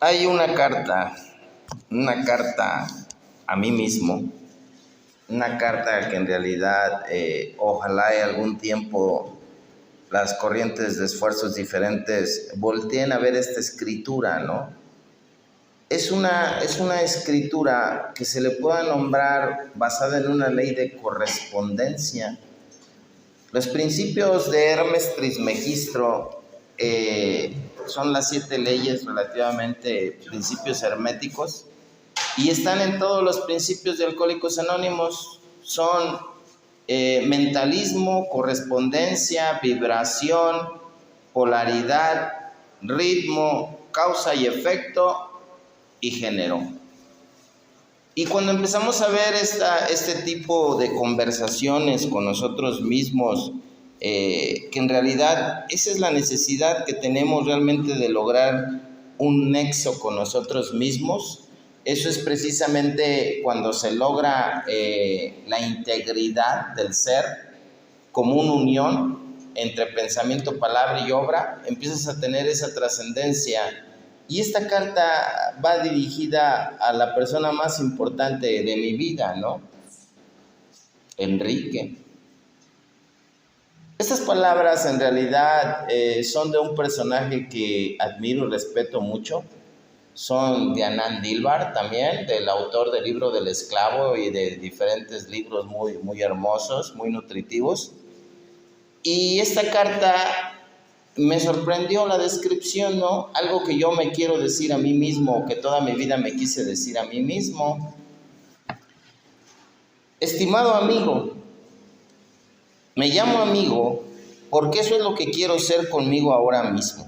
Hay una carta a mí mismo, una carta que en realidad ojalá en algún tiempo las corrientes de esfuerzos diferentes volteen a ver esta escritura, ¿no? Es una escritura que se le pueda nombrar basada en una ley de correspondencia. Los principios de Hermes Trismegisto son las 7 leyes relativamente principios herméticos y están en todos los principios de Alcohólicos Anónimos. Son mentalismo, correspondencia, vibración, polaridad, ritmo, causa y efecto y género. Y cuando empezamos a ver este tipo de conversaciones con nosotros mismos, que en realidad esa es la necesidad que tenemos realmente de lograr un nexo con nosotros mismos. Eso es precisamente cuando se logra la integridad del ser como una unión entre pensamiento, palabra y obra, empiezas a tener esa trascendencia. Y esta carta va dirigida a la persona más importante de mi vida, ¿no? Enrique. Estas palabras en realidad son de un personaje que admiro y respeto mucho. Son de Anand Dilbar también, del autor del libro del esclavo y de diferentes libros muy hermosos, muy nutritivos. Y esta carta me sorprendió la descripción, ¿no? Algo que yo me quiero decir a mí mismo, que toda mi vida me quise decir a mí mismo. Estimado amigo, me llamo amigo porque eso es lo que quiero ser conmigo ahora mismo.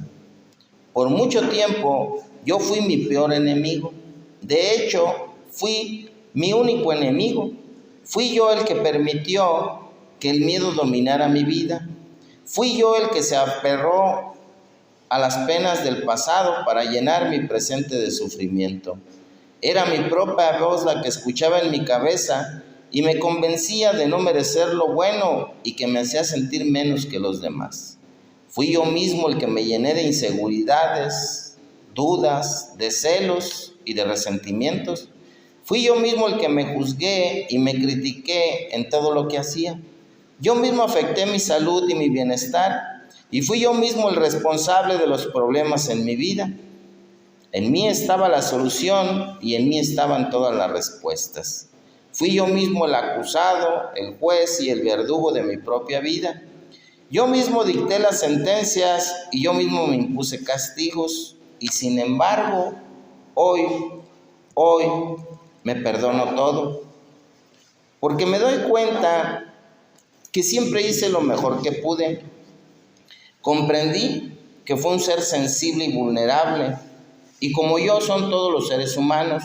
Por mucho tiempo yo fui mi peor enemigo. De hecho, fui mi único enemigo. Fui yo el que permitió que el miedo dominara mi vida. Fui yo el que se aferró a las penas del pasado para llenar mi presente de sufrimiento. Era mi propia voz la que escuchaba en mi cabeza y me convencía de no merecer lo bueno y que me hacía sentir menos que los demás. Fui yo mismo el que me llené de inseguridades, dudas, de celos y de resentimientos. Fui yo mismo el que me juzgué y me critiqué en todo lo que hacía. Yo mismo afecté mi salud y mi bienestar y fui yo mismo el responsable de los problemas en mi vida. En mí estaba la solución y en mí estaban todas las respuestas. Fui yo mismo el acusado, el juez y el verdugo de mi propia vida. Yo mismo dicté las sentencias y yo mismo me impuse castigos y sin embargo, hoy me perdono todo, porque me doy cuenta que siempre hice lo mejor que pude. Comprendí que fue un ser sensible y vulnerable, y como yo son todos los seres humanos,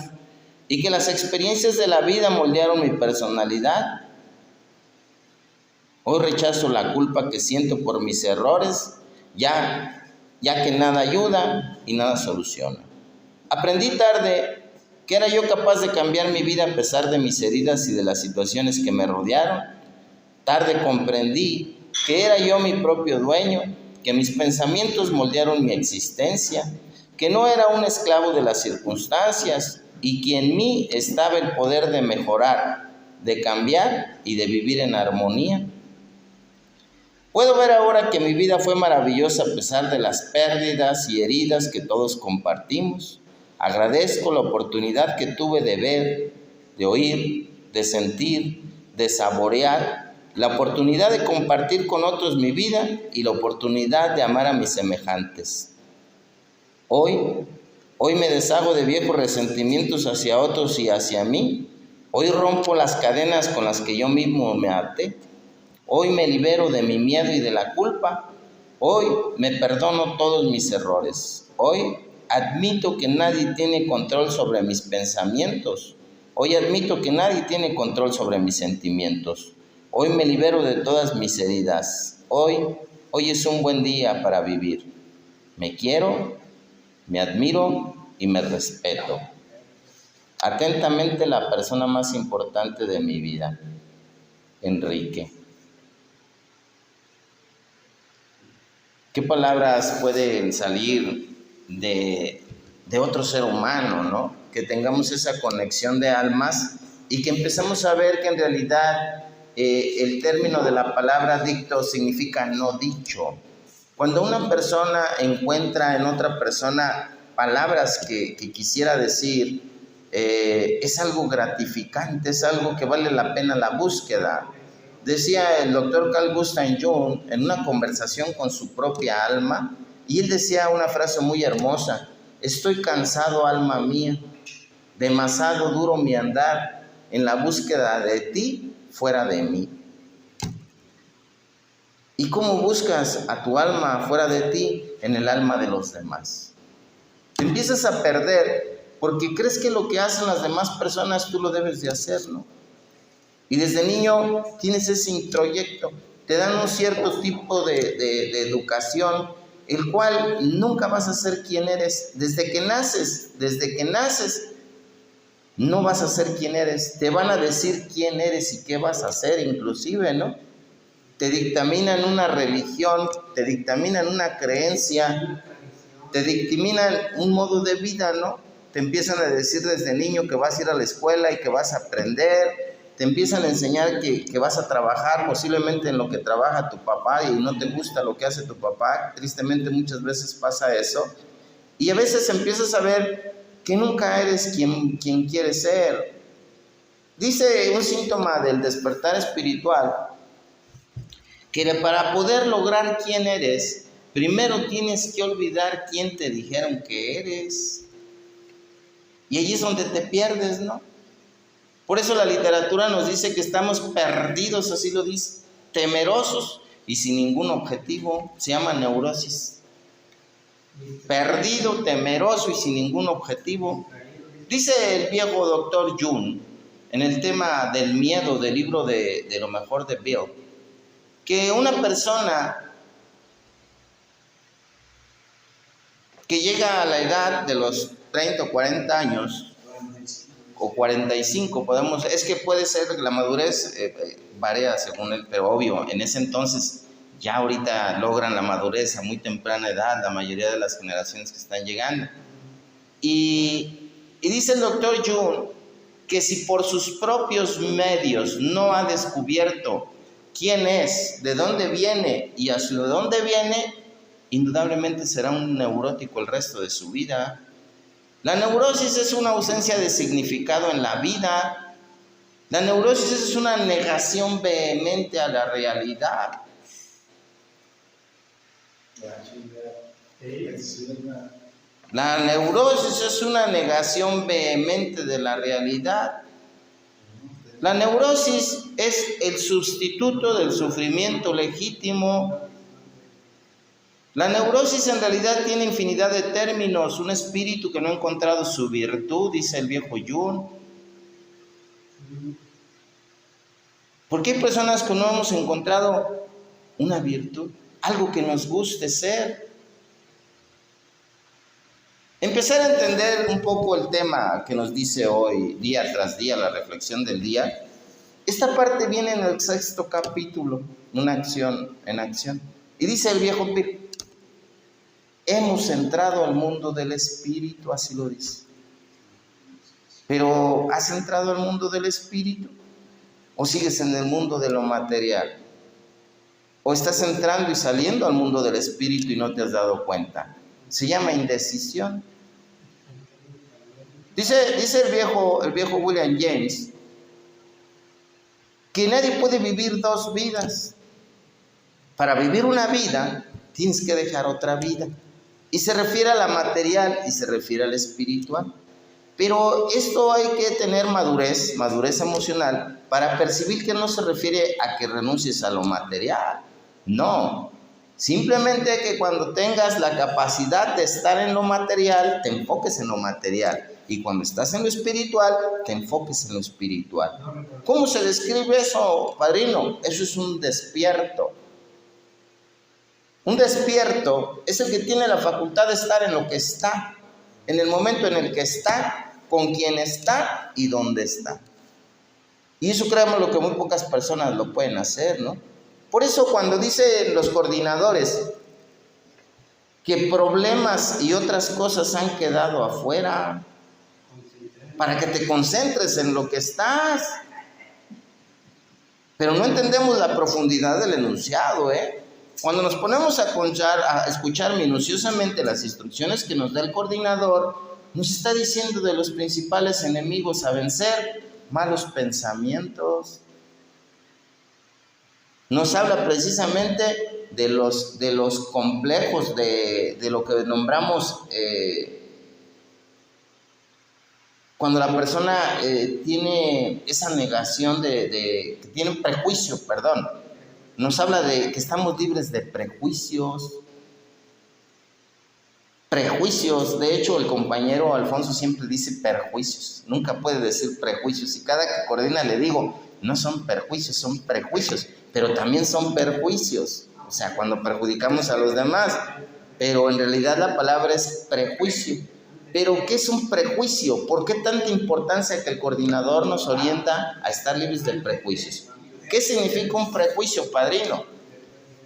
y que las experiencias de la vida moldearon mi personalidad. Hoy rechazo la culpa que siento por mis errores, ya que nada ayuda y nada soluciona. Aprendí tarde que era yo capaz de cambiar mi vida a pesar de mis heridas y de las situaciones que me rodearon. Tarde comprendí que era yo mi propio dueño, que mis pensamientos moldearon mi existencia, que no era un esclavo de las circunstancias y que en mí estaba el poder de mejorar, de cambiar y de vivir en armonía. Puedo ver ahora que mi vida fue maravillosa a pesar de las pérdidas y heridas que todos compartimos. Agradezco la oportunidad que tuve de ver, de oír, de sentir, de saborear, la oportunidad de compartir con otros mi vida y la oportunidad de amar a mis semejantes. Hoy me deshago de viejos resentimientos hacia otros y hacia mí. Hoy rompo las cadenas con las que yo mismo me até. Hoy me libero de mi miedo y de la culpa. Hoy me perdono todos mis errores. Hoy admito que nadie tiene control sobre mis pensamientos. Hoy admito que nadie tiene control sobre mis sentimientos. Hoy me libero de todas mis heridas. Hoy es un buen día para vivir. Me quiero, me admiro y me respeto. Atentamente, la persona más importante de mi vida, Enrique. ¿Qué palabras pueden salir de de otro ser humano, ¿no? Que tengamos esa conexión de almas y que empezamos a ver que en realidad el término de la palabra dicto significa no dicho. Cuando una persona encuentra en otra persona palabras que quisiera decir, es algo gratificante, es algo que vale la pena la búsqueda. Decía el doctor Carl Gustav Jung en una conversación con su propia alma, y él decía una frase muy hermosa: estoy cansado, alma mía, demasiado duro mi andar en la búsqueda de ti fuera de mí. ¿Y cómo buscas a tu alma fuera de ti? En el alma de los demás. Te empiezas a perder porque crees que lo que hacen las demás personas tú lo debes de hacer, ¿no? Y desde niño tienes ese introyecto, te dan un cierto tipo de educación, el cual nunca vas a ser quien eres. Desde que naces, no vas a ser quien eres. Te van a decir quién eres y qué vas a hacer, inclusive, ¿no? Te dictaminan una religión, te dictaminan una creencia, te dictaminan un modo de vida, ¿no? Te empiezan a decir desde niño que vas a ir a la escuela y que vas a aprender. Te empiezan a enseñar que vas a trabajar posiblemente en lo que trabaja tu papá y no te gusta lo que hace tu papá. Tristemente muchas veces pasa eso. Y a veces empiezas a ver que nunca eres quien quieres ser. Dice un síntoma del despertar espiritual que para poder lograr quién eres, primero tienes que olvidar quién te dijeron que eres. Y allí es donde te pierdes, ¿no? Por eso la literatura nos dice que estamos perdidos, así lo dice, temerosos y sin ningún objetivo. Se llama neurosis. Perdido, temeroso y sin ningún objetivo. Dice el viejo doctor Jung, en el tema del miedo, del libro de lo mejor de Bill, que una persona que llega a la edad de los 30 o 40 años, o 45, es que puede ser la madurez, varía según él, pero obvio, en ese entonces, ya ahorita logran la madurez a muy temprana edad, la mayoría de las generaciones que están llegando. Y dice el doctor Jung que si por sus propios medios no ha descubierto quién es, de dónde viene y hacia dónde viene, indudablemente será un neurótico el resto de su vida. La neurosis es una ausencia de significado en la vida. La neurosis es una negación vehemente a la realidad. La neurosis es una negación vehemente de la realidad. La neurosis es el sustituto del sufrimiento legítimo. La neurosis en realidad tiene infinidad de términos. Un espíritu que no ha encontrado su virtud, dice el viejo Jung. ¿Por qué hay personas que no hemos encontrado una virtud? Algo que nos guste ser. Empezar a entender un poco el tema que nos dice hoy, día tras día, la reflexión del día. Esta parte viene en el 6º capítulo, una acción en acción. Y dice el viejo Pir: hemos entrado al mundo del espíritu, así lo dice. Pero ¿has entrado al mundo del espíritu? ¿O sigues en el mundo de lo material? ¿O estás entrando y saliendo al mundo del espíritu y no te has dado cuenta? Se llama indecisión. Dice el viejo William James que nadie puede vivir dos vidas. Para vivir una vida tienes que dejar otra vida. Y se refiere a la material y se refiere al espiritual. Pero esto hay que tener madurez emocional para percibir que no se refiere a que renuncies a lo material. No, simplemente que cuando tengas la capacidad de estar en lo material, te enfoques en lo material. Y cuando estás en lo espiritual, te enfoques en lo espiritual. ¿Cómo se describe eso, padrino? Eso es un despierto. Un despierto es el que tiene la facultad de estar en lo que está, en el momento en el que está, con quien está y dónde está. Y eso créanme lo que muy pocas personas lo pueden hacer, ¿no? Por eso cuando dicen los coordinadores que problemas y otras cosas han quedado afuera, para que te concentres en lo que estás. Pero no entendemos la profundidad del enunciado, Cuando nos ponemos a escuchar minuciosamente las instrucciones que nos da el coordinador, nos está diciendo de los principales enemigos a vencer: malos pensamientos. Nos habla precisamente de los complejos, de lo que nombramos cuando la persona tiene esa negación que tiene un prejuicio, perdón. Nos habla de que estamos libres de prejuicios. De hecho, el compañero Alfonso siempre dice perjuicios, nunca puede decir prejuicios, y cada que coordina le digo, no son perjuicios, son prejuicios, pero también son perjuicios, o sea, cuando perjudicamos a los demás, pero en realidad la palabra es prejuicio. Pero ¿qué es un prejuicio? ¿Por qué tanta importancia que el coordinador nos orienta a estar libres de prejuicios? ¿Qué significa un prejuicio, padrino?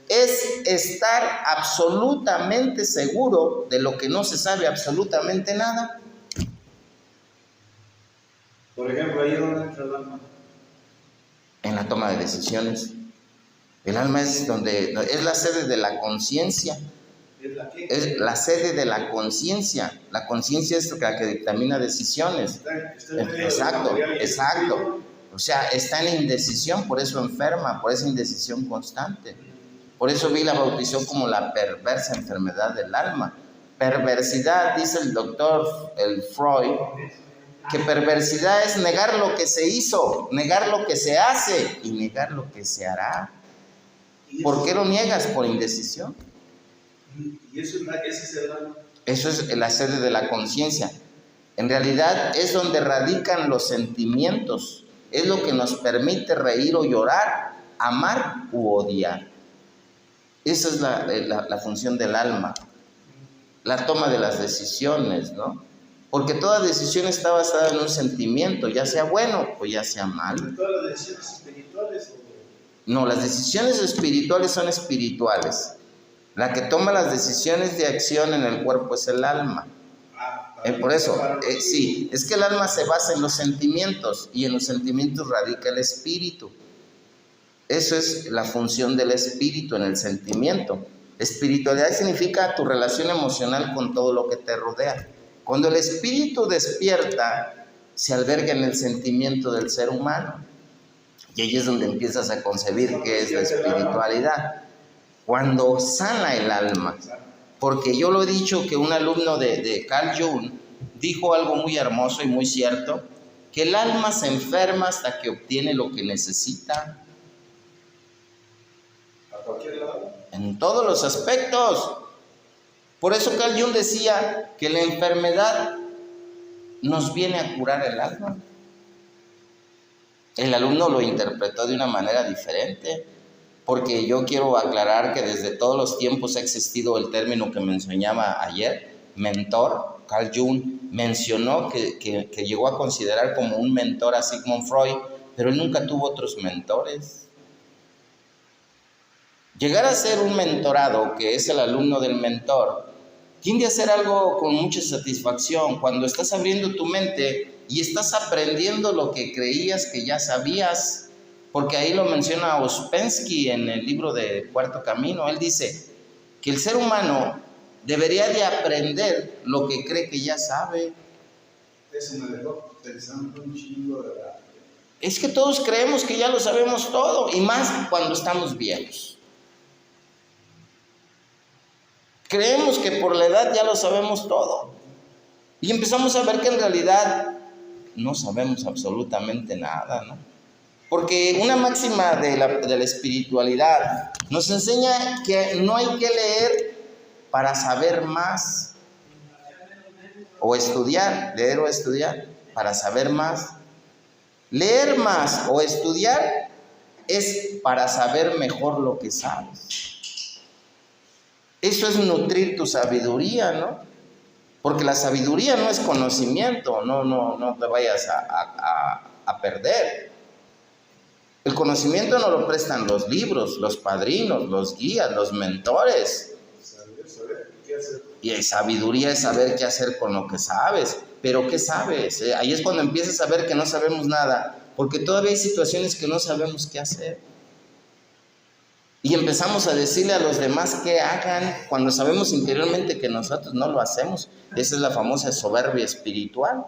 Es estar absolutamente seguro de lo que no se sabe absolutamente nada. Por ejemplo, ¿ahí dónde entra el alma? En la toma de decisiones. El alma es la sede de la conciencia. Es la sede de la conciencia. La conciencia es la que dictamina decisiones. Exacto. O sea, está en indecisión, por eso enferma, por esa indecisión constante. Por eso vi la bautizó como la perversa enfermedad del alma. Perversidad, dice el doctor Freud, que perversidad es negar lo que se hizo, negar lo que se hace y negar lo que se hará. ¿Por qué lo niegas? Por indecisión. ¿Y ese es el alma? Eso es la sede de la conciencia. En realidad es donde radican los sentimientos. Es lo que nos permite reír o llorar, amar u odiar. Esa es la función del alma. La toma de las decisiones, ¿no? Porque toda decisión está basada en un sentimiento, ya sea bueno o ya sea malo. ¿Todas las decisiones espirituales? No, las decisiones espirituales son espirituales. La que toma las decisiones de acción en el cuerpo es el alma. Por eso, sí, es que el alma se basa en los sentimientos y en los sentimientos radica el espíritu. Eso es la función del espíritu en el sentimiento. Espiritualidad significa tu relación emocional con todo lo que te rodea. Cuando el espíritu despierta, se alberga en el sentimiento del ser humano. Y ahí es donde empiezas a concebir qué es la espiritualidad. Cuando sana el alma. Porque yo lo he dicho que un alumno de Carl Jung dijo algo muy hermoso y muy cierto, que el alma se enferma hasta que obtiene lo que necesita. ¿A cualquier lado? En todos los aspectos. Por eso Carl Jung decía que la enfermedad nos viene a curar el alma. El alumno lo interpretó de una manera diferente, porque yo quiero aclarar que desde todos los tiempos ha existido el término que me enseñaba ayer, mentor. Carl Jung mencionó que llegó a considerar como un mentor a Sigmund Freud, pero él nunca tuvo otros mentores. Llegar a ser un mentorado, que es el alumno del mentor, tiende a ser algo con mucha satisfacción cuando estás abriendo tu mente y estás aprendiendo lo que creías que ya sabías, porque ahí lo menciona Ouspensky en el libro de Cuarto Camino. Él dice que el ser humano debería de aprender lo que cree que ya sabe. Eso me dejó pensando un chingo de verdad. Es que todos creemos que ya lo sabemos todo, y más cuando estamos viejos. Creemos que por la edad ya lo sabemos todo. Y empezamos a ver que en realidad no sabemos absolutamente nada, ¿no? Porque una máxima de la espiritualidad nos enseña que no hay que leer para saber más. O estudiar, leer o estudiar para saber más. Leer más o estudiar es para saber mejor lo que sabes. Eso es nutrir tu sabiduría, ¿no? Porque la sabiduría no es conocimiento, no te vayas a perder. El conocimiento no lo prestan los libros, los padrinos, los guías, los mentores. Saber qué hacer. Y sabiduría es saber qué hacer con lo que sabes. Pero ¿qué sabes? Ahí es cuando empiezas a ver que no sabemos nada, porque todavía hay situaciones que no sabemos qué hacer. Y empezamos a decirle a los demás qué hagan cuando sabemos interiormente que nosotros no lo hacemos. Esa es la famosa soberbia espiritual.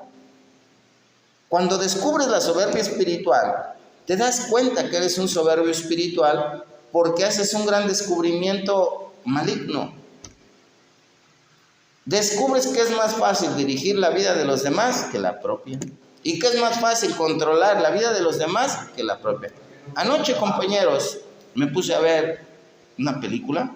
Cuando descubres la soberbia espiritual, te das cuenta que eres un soberbio espiritual porque haces un gran descubrimiento maligno. Descubres que es más fácil dirigir la vida de los demás que la propia. Y que es más fácil controlar la vida de los demás que la propia. Anoche, compañeros, me puse a ver una película.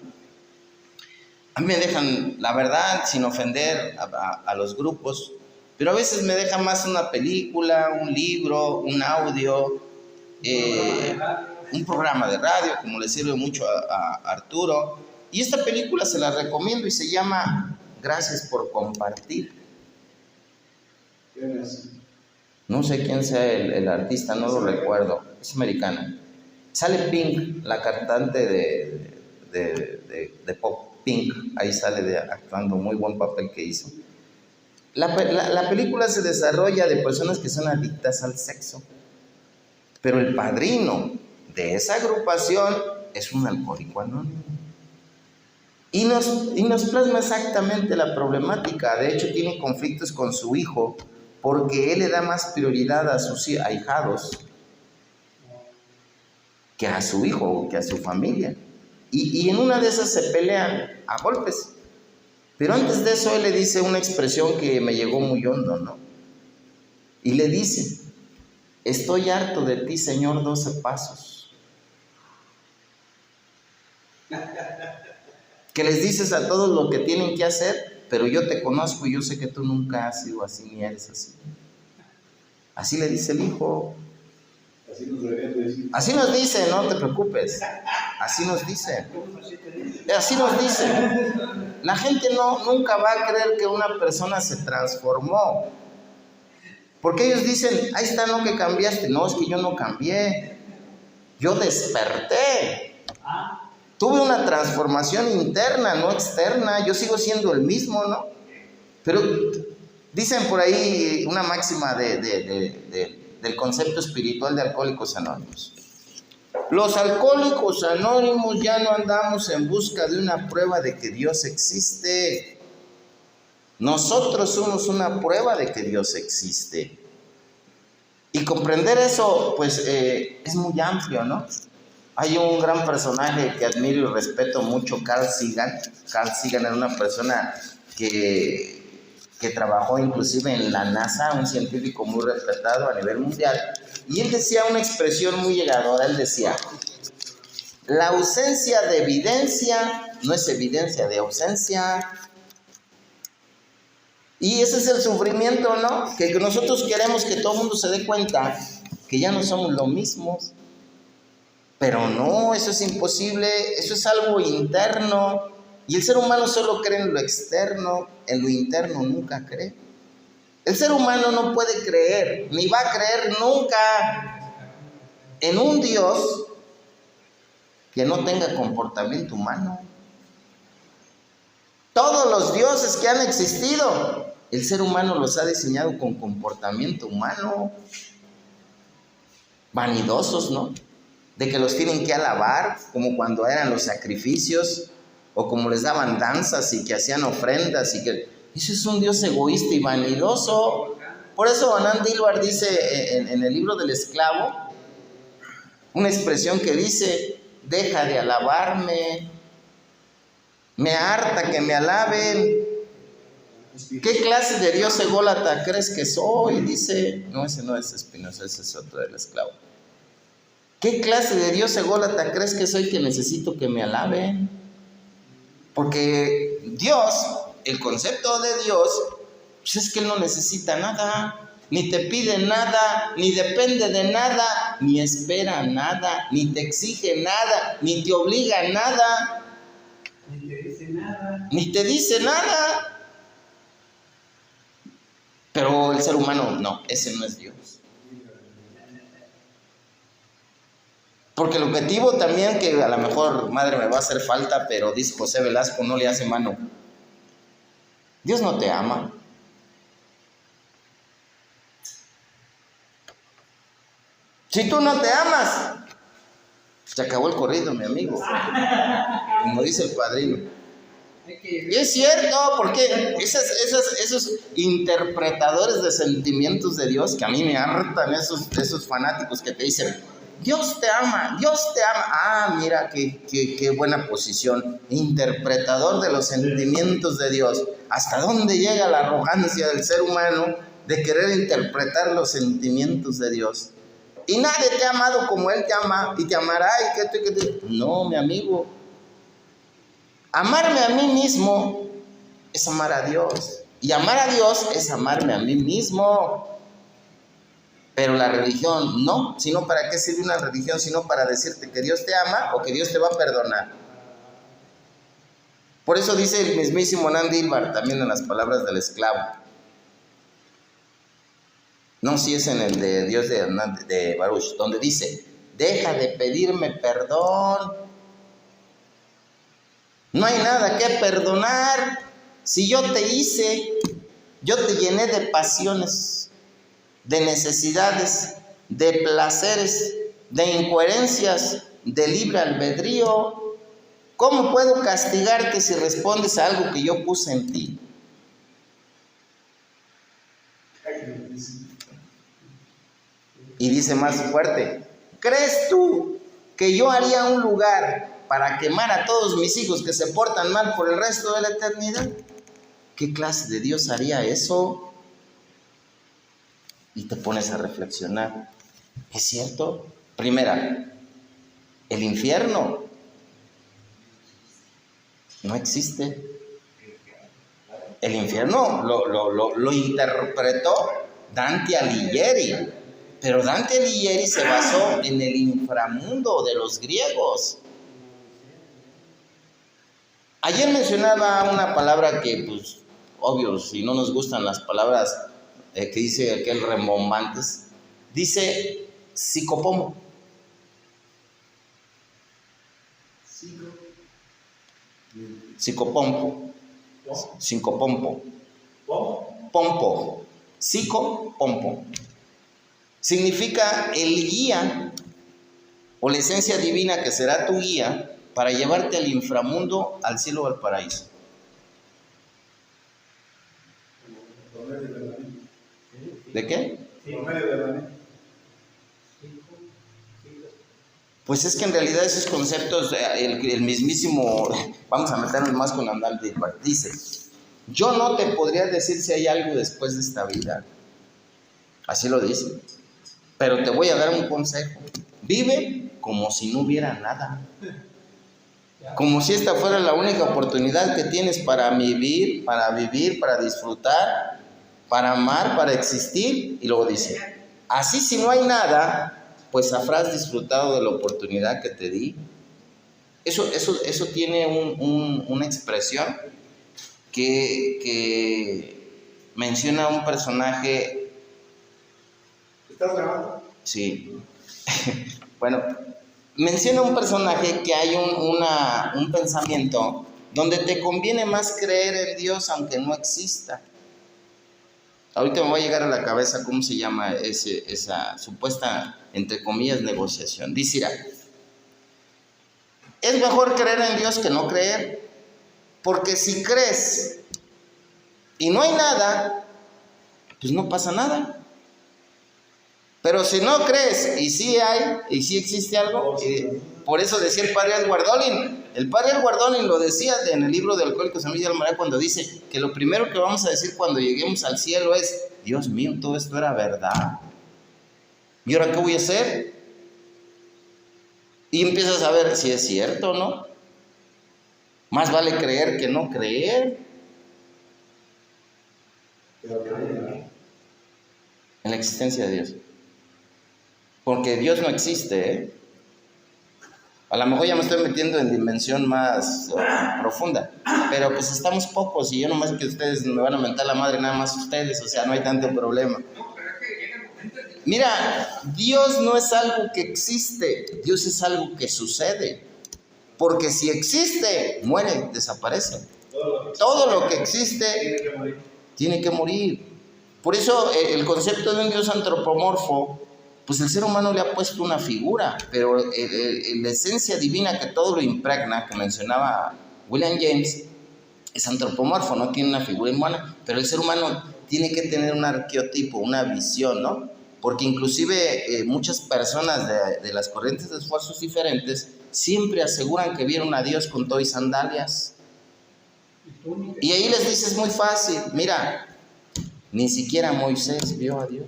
A mí me dejan, la verdad, sin ofender a los grupos, pero a veces me deja más una película, un libro, un audio, un programa de radio, como le sirve mucho a Arturo. Y esta película se la recomiendo y se llama Gracias por compartir. ¿Quién es? No sé quién sea el artista, no lo recuerdo, es americana. Sale Pink, la cantante de pop, Pink, ahí sale actuando, muy buen papel que hizo. La película se desarrolla de personas que son adictas al sexo, pero el padrino de esa agrupación es un alcohólico anónimo. Y nos plasma exactamente la problemática. De hecho, tiene conflictos con su hijo porque él le da más prioridad a sus ahijados que a su hijo, que a su familia. Y en una de esas se pelean a golpes. Pero antes de eso él le dice una expresión que me llegó muy hondo, ¿no? Y le dice: estoy harto de ti, Señor, 12 pasos. Que les dices a todos lo que tienen que hacer, pero yo te conozco y yo sé que tú nunca has sido así ni eres así. Así le dice el hijo. Así nos deberían decir. Así nos dice, no te preocupes. Así nos dice. Así nos dice. La gente nunca va a creer que una persona se transformó. Porque ellos dicen: ahí está, no que cambiaste. No, es que yo no cambié. Yo desperté. Tuve una transformación interna, no externa. Yo sigo siendo el mismo, ¿no? Pero dicen por ahí una máxima del concepto espiritual de Alcohólicos Anónimos. Los alcohólicos anónimos ya no andamos en busca de una prueba de que Dios existe. Nosotros somos una prueba de que Dios existe. Y comprender eso, pues, es muy amplio, ¿no? Hay un gran personaje que admiro y respeto mucho, Carl Sagan. Carl Sagan era una persona que trabajó inclusive en la NASA, un científico muy respetado a nivel mundial. Y él decía una expresión muy llegadora. Él decía: la ausencia de evidencia no es evidencia de ausencia. Y ese es el sufrimiento, ¿no? Que nosotros queremos que todo el mundo se dé cuenta que ya no somos lo mismos. Pero no, eso es imposible, eso es algo interno. Y el ser humano solo cree en lo externo, en lo interno nunca cree. El ser humano no puede creer, ni va a creer nunca en un Dios que no tenga comportamiento humano. Todos los dioses que han existido, el ser humano los ha diseñado con comportamiento humano. Vanidosos, ¿no? De que los tienen que alabar, como cuando eran los sacrificios, o como les daban danzas y que hacían ofrendas, y que eso es un Dios egoísta y vanidoso. Por eso Anand Dilwar dice en el libro del esclavo una expresión que dice: deja de alabarme, me harta que me alaben. ¿Qué clase de Dios ególatra crees que soy? Dice, no, ese no es Spinoza, ese es otro del esclavo. ¿Qué clase de Dios ególatra crees que soy que necesito que me alaben? Porque Dios, el concepto de Dios, pues es que Él no necesita nada, ni te pide nada, ni depende de nada, ni espera nada, ni te exige nada, ni te obliga a nada, Ni te dice nada. ni te dice nada. Pero el ser humano no, ese no es Dios. Porque el objetivo también, que a lo mejor, madre, me va a hacer falta, pero dice José Velasco, no le hace mano. Dios no te ama. Si tú no te amas, se acabó el corrido, mi amigo. Como dice el padrino. Y es cierto, porque esos interpretadores de sentimientos de Dios, que a mí me hartan, esos fanáticos que te dicen, Dios te ama, Dios te ama. Ah, mira, qué buena posición. Interpretador de los sentimientos de Dios. ¿Hasta dónde llega la arrogancia del ser humano de querer interpretar los sentimientos de Dios? Y nadie te ha amado como Él te ama y te amará. No, mi amigo. Amarme a mí mismo es amar a Dios. Y amar a Dios es amarme a mí mismo. Pero la religión no. Sino, ¿para qué sirve una religión? Sino para decirte que Dios te ama o que Dios te va a perdonar. Por eso dice el mismísimo Nandilbar, también en las palabras del esclavo. No, si es en el de Dios de Baruch, donde dice, deja de pedirme perdón. No hay nada que perdonar. Si yo te hice, yo te llené de pasiones, de necesidades, de placeres, de incoherencias, de libre albedrío. ¿Cómo puedo castigarte si respondes a algo que yo puse en ti? Y dice más fuerte, ¿crees tú que yo haría un lugar para quemar a todos mis hijos que se portan mal por el resto de la eternidad? ¿Qué clase de Dios haría eso? Y te pones a reflexionar. ¿Es cierto? Primera, el infierno no existe. El infierno lo interpretó Dante Alighieri. Pero Dante Alighieri se basó en el inframundo de los griegos. Ayer mencionaba una palabra que, pues, obvio, si no nos gustan las palabras que dice aquel Rembombantes, dice psicopompo. Psicopompo. Psicopompo. Pompo. Psicopompo. Significa el guía o la esencia divina que será tu guía para llevarte al inframundo, al cielo o al paraíso. ¿De qué? Pues es que en realidad esos conceptos, el mismísimo, vamos a meternos más con Andal Dilbert, dice, yo no te podría decir si hay algo después de esta vida. Así lo dice. Pero te voy a dar un consejo. Vive como si no hubiera nada. Como si esta fuera la única oportunidad que tienes para vivir, para disfrutar, para amar, para existir. Y luego dice, así si no hay nada, pues habrás disfrutado de la oportunidad que te di. Eso tiene una expresión que menciona un personaje. ¿Estás grabando? Sí. Bueno, menciona un personaje que hay un pensamiento donde te conviene más creer en Dios aunque no exista. Ahorita me va a llegar a la cabeza cómo se llama esa supuesta, entre comillas, negociación. Dice, es mejor creer en Dios que no creer, porque si crees y no hay nada, pues no pasa nada. Pero si no crees y sí hay, y sí existe algo, por eso decía el padre Edward Dolin. El padre Edward Dolin lo decía en el libro de Alcohólicos Anónimos de Almaraz cuando dice que lo primero que vamos a decir cuando lleguemos al cielo es, Dios mío, todo esto era verdad. ¿Y ahora qué voy a hacer? Y empiezas a ver si es cierto o no. Más vale creer que no creer. En la existencia de Dios. Porque Dios no existe, ¿eh? A lo mejor ya me estoy metiendo en dimensión más profunda, pero pues estamos pocos y yo nomás que ustedes me van a mentar la madre, nada más ustedes, o sea, no hay tanto problema. Mira, Dios no es algo que existe, Dios es algo que sucede, porque si existe, muere, desaparece. Todo lo todo lo que existe Tiene que morir. tiene que morir. Por eso el concepto de un Dios antropomorfo, pues el ser humano le ha puesto una figura, pero la esencia divina que todo lo impregna, que mencionaba William James, es antropomorfo, no tiene una figura humana, pero el ser humano tiene que tener un arqueotipo, una visión, ¿no? Porque inclusive muchas personas de las corrientes de esfuerzos diferentes siempre aseguran que vieron a Dios con todo y sandalias. Y ahí les dices muy fácil, mira, ni siquiera Moisés vio a Dios.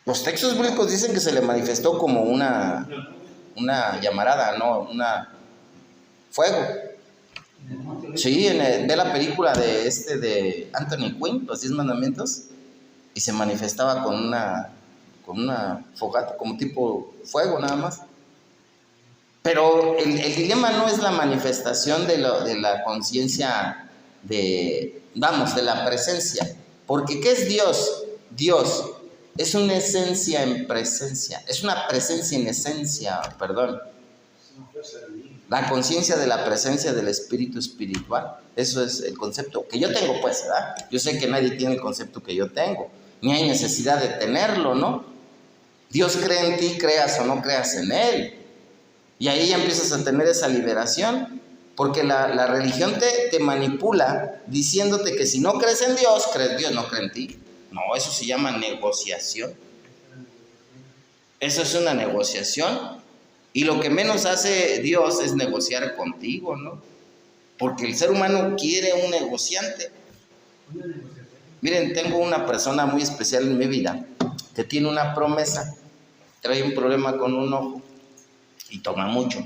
Los textos bíblicos dicen que se le manifestó como una llamarada, ¿no? Una fuego. Sí, ve la película de Anthony Quinn, Los 10 Mandamientos, y se manifestaba con una fogata, como tipo fuego nada más. Pero el dilema no es la manifestación de la conciencia de la presencia. Porque ¿qué es Dios? Dios es una esencia en presencia, es una presencia en esencia, perdón. La conciencia de la presencia del espíritu espiritual. Eso es el concepto que yo tengo, pues, ¿verdad? Yo sé que nadie tiene el concepto que yo tengo, ni hay necesidad de tenerlo, ¿no? Dios cree en ti, creas o no creas en Él. Y ahí ya empiezas a tener esa liberación, porque la religión te manipula diciéndote que si no crees en Dios, Dios no cree en ti. No, eso se llama negociación. Eso es una negociación. Y lo que menos hace Dios es negociar contigo, ¿no? Porque el ser humano quiere un negociante. Miren, tengo una persona muy especial en mi vida que tiene una promesa, trae un problema con un ojo y toma mucho.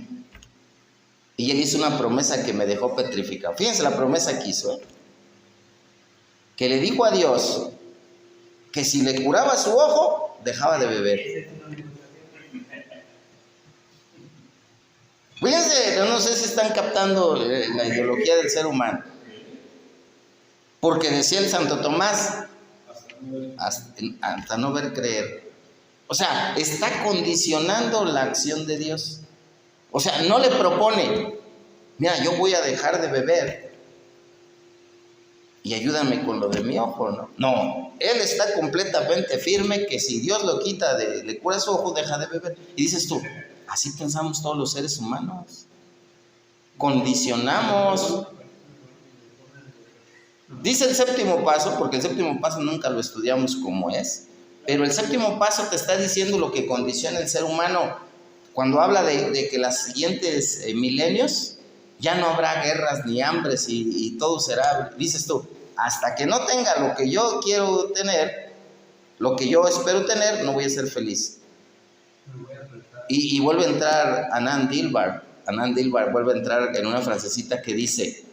Y él hizo una promesa que me dejó petrificado. Fíjense la promesa que hizo, que le dijo a Dios que si le curaba su ojo, dejaba de beber. Fíjense, no sé si están captando la ideología del ser humano. Porque decía el Santo Tomás, hasta no ver, creer. O sea, está condicionando la acción de Dios. O sea, no le propone, mira, yo voy a dejar de beber y ayúdame con lo de mi ojo, ¿no? No, él está completamente firme que si Dios lo quita, le cura su ojo, deja de beber. Y dices tú, así pensamos todos los seres humanos. Condicionamos. Dice el séptimo paso, porque el séptimo paso nunca lo estudiamos como es, pero el séptimo paso te está diciendo lo que condiciona el ser humano. Cuando habla de que los siguientes milenios ya no habrá guerras ni hambres y todo será, dices tú, hasta que no tenga lo que yo quiero tener, lo que yo espero tener, no voy a ser feliz. Y vuelve a entrar Anand Dilbar vuelve a entrar en una frasecita que dice,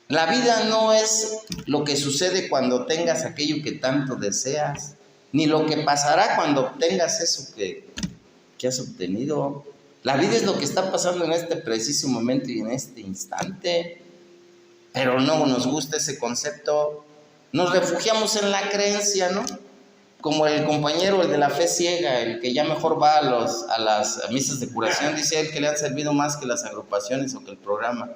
la vida no es lo que sucede cuando tengas aquello que tanto deseas, ni lo que pasará cuando obtengas eso que has obtenido. La vida es lo que está pasando en este preciso momento y en este instante. Pero no nos gusta ese concepto. Nos refugiamos en la creencia, ¿no? Como el compañero, el de la fe ciega, el que ya mejor va a las misas de curación, dice él que le han servido más que las agrupaciones o que el programa.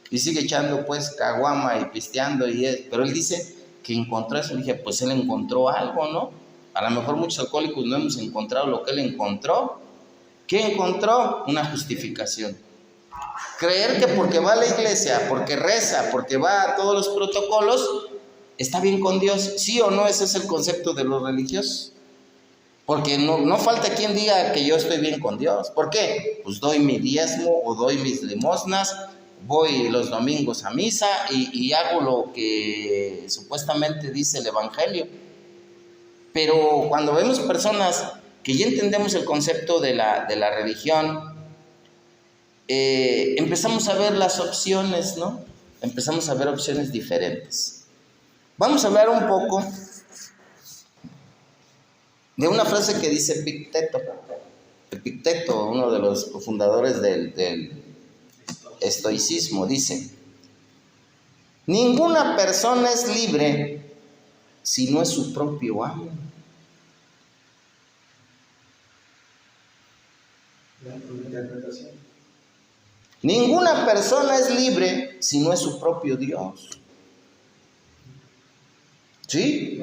Y sigue echando pues caguama y pisteando, pero él dice que encontró eso. Y dije, pues él encontró algo, ¿no? A lo mejor muchos alcohólicos no hemos encontrado lo que él encontró. ¿Qué encontró? Una justificación. Creer que porque va a la iglesia, porque reza, porque va a todos los protocolos, está bien con Dios. ¿Sí o no? Ese es el concepto de los religiosos. Porque no falta quien diga que yo estoy bien con Dios. ¿Por qué? Pues doy mi diezmo o doy mis limosnas, voy los domingos a misa y hago lo que supuestamente dice el Evangelio. Pero cuando vemos personas que ya entendemos el concepto de la religión, empezamos a ver las opciones, ¿no? Empezamos a ver opciones diferentes. Vamos a hablar un poco de una frase que dice Epicteto. Epicteto, uno de los fundadores del estoicismo, dice: ninguna persona es libre si no es su propio amo. interpretación. Ninguna persona es libre si no es su propio Dios. ¿Sí?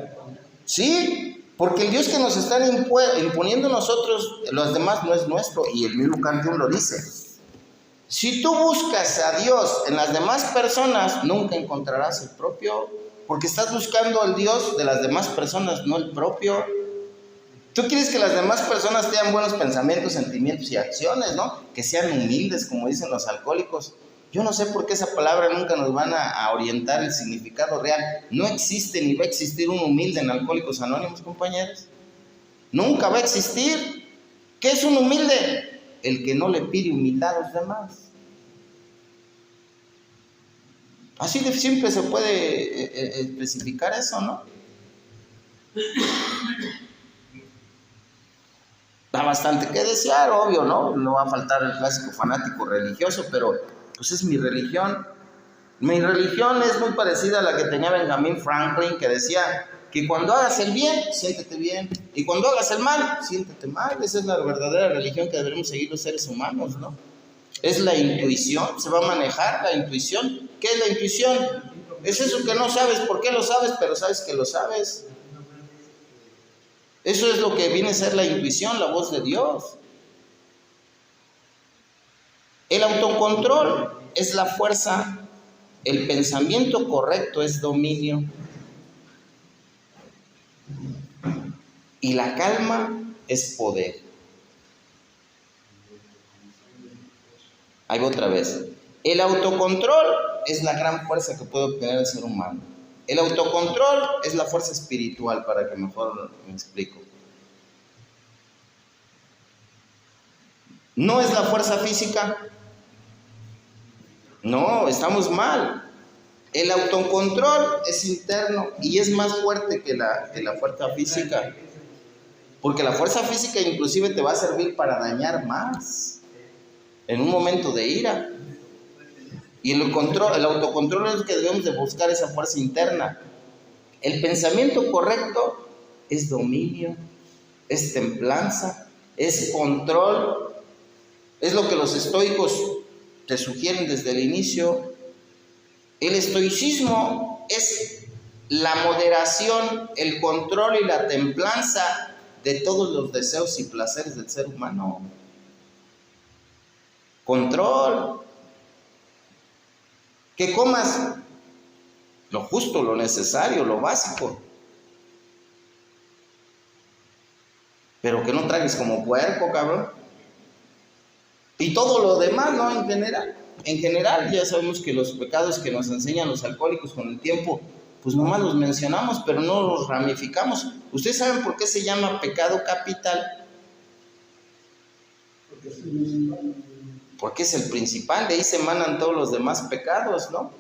Sí, porque el Dios que nos están imponiendo nosotros, los demás, no es nuestro. Y el mismo Cantón lo dice. Si tú buscas a Dios en las demás personas, nunca encontrarás el propio, porque estás buscando al Dios de las demás personas, no el propio. Tú quieres que las demás personas tengan buenos pensamientos, sentimientos y acciones, ¿no? Que sean humildes, como dicen los alcohólicos. Yo no sé por qué esa palabra nunca nos van a orientar el significado real. No existe ni va a existir un humilde en Alcohólicos Anónimos, compañeros. Nunca va a existir. ¿Qué es un humilde? El que no le pide humildad a los demás. Así de simple se puede especificar eso, ¿no? Da bastante que desear, obvio, ¿no? No va a faltar el clásico fanático religioso, pero pues es mi religión. Mi religión es muy parecida a la que tenía Benjamin Franklin, que decía que cuando hagas el bien, siéntete bien, y cuando hagas el mal, siéntete mal. Esa es la verdadera religión que deberemos seguir los seres humanos, ¿no? Es la intuición, se va a manejar la intuición. ¿Qué es la intuición? Es eso que no sabes por qué lo sabes, pero sabes que lo sabes. Eso es lo que viene a ser la intuición, la voz de Dios. El autocontrol es la fuerza, el pensamiento correcto es dominio y la calma es poder. Ahí va otra vez. El autocontrol es la gran fuerza que puede obtener el ser humano. El autocontrol es la fuerza espiritual, para que mejor me explico. ¿No es la fuerza física? No, estamos mal. El autocontrol es interno y es más fuerte que la fuerza física. Porque la fuerza física inclusive te va a servir para dañar más en un momento de ira. Y el autocontrol es el que debemos de buscar, esa fuerza interna. El pensamiento correcto es dominio, es templanza, es control. Es lo que los estoicos te sugieren desde el inicio. El estoicismo es la moderación, el control y la templanza de todos los deseos y placeres del ser humano. Control. Que comas lo justo, lo necesario, lo básico. Pero que no tragues como puerco, cabrón. Y todo lo demás, ¿no? En general, ya sabemos que los pecados que nos enseñan los alcohólicos con el tiempo, pues nomás los mencionamos, pero no los ramificamos. ¿Ustedes saben por qué se llama pecado capital? Porque es el principal, de ahí se emanan todos los demás pecados, ¿no?